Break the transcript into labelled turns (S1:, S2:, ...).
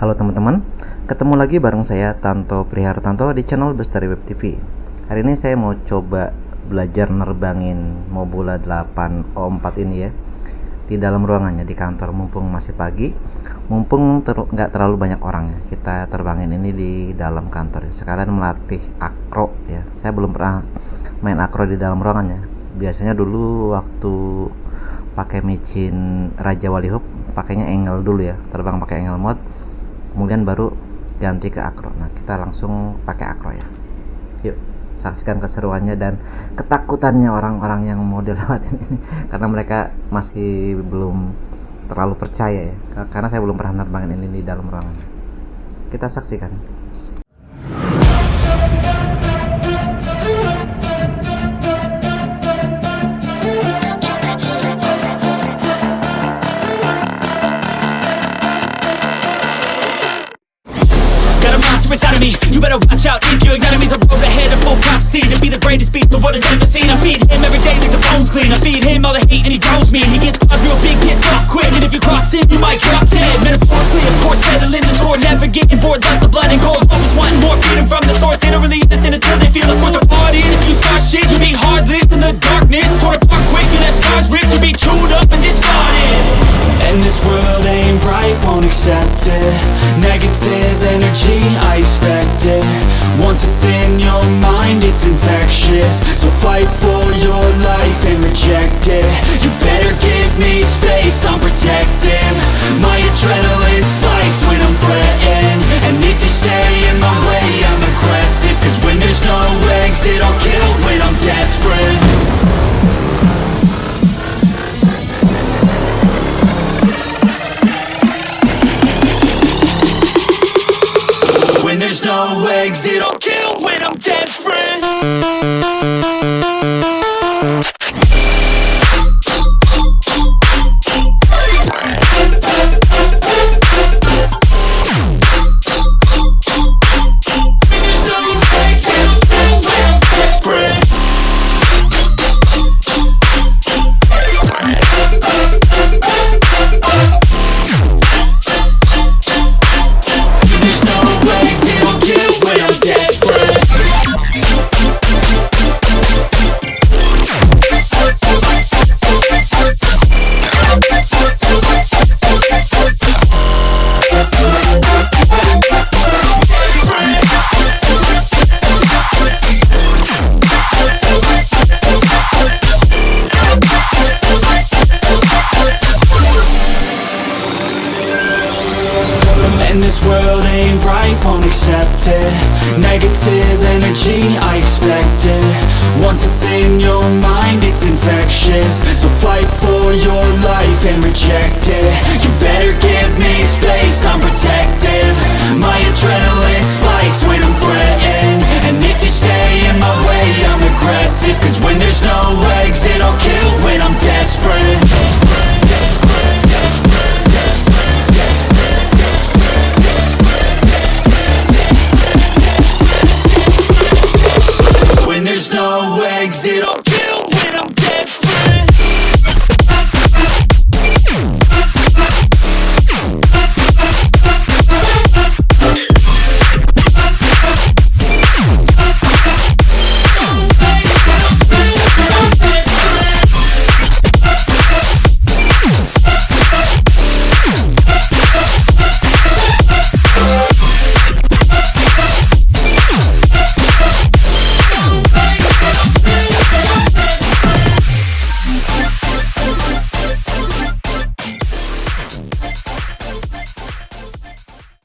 S1: Halo teman-teman, ketemu lagi bareng saya Tanto Prihartanto di channel Bestari Web TV. Hari ini saya mau coba belajar nerbangin Mobula8 O4 ini ya, di dalam ruangannya di kantor. Mumpung masih pagi, mumpung nggak terlalu banyak orang ya, kita terbangin ini di dalam kantor. Sekarang melatih akro ya. Saya belum pernah main akro di dalam ruangannya. Biasanya dulu waktu pakai micin Raja Walihub pakainya angle dulu ya, terbang pakai angle mode, kemudian baru ganti ke akro. Nah, kita langsung pakai akro ya. Yuk, saksikan keseruannya dan ketakutannya orang-orang yang mau dilewatin ini, karena mereka masih belum terlalu percaya ya, karena saya belum pernah nerbangin ini di dalam ruangan. Kita saksikan.
S2: Inside of me, you better watch out if your enemies are road ahead of full prophecy to be the greatest beast the world has ever seen. I feed him every day like the bones clean. I feed him all the hate and he grows me, and he gets caused real big, pissed off quick. And if you cross him, you might drop dead. Metaphorically, of course, settling the score, never getting bored. Lots of blood and gore, always wanting more. Freedom from the source, they don't really innocent until they feel the force of blood in. If you start shit, you be heartless in the darkness. Torn apart quick, you left scars ripped, you be chewed up and discarded. And this world ain't right, won't accept it. Negative energy, I expect it. Once it's in your mind, it's infectious. So fight for your life and reject it. You better give me space, I'm protective. My adrenaline spikes when I'm threatened. And if you stay in my way, I'm aggressive. Cause when there's no exit, I'll kill when I'm desperate. When there's no exit, I'll kill when I'm desperate. Negative energy, I expect it. Once it's in your mind, it's infectious. So fight for your life and reject it. You better give me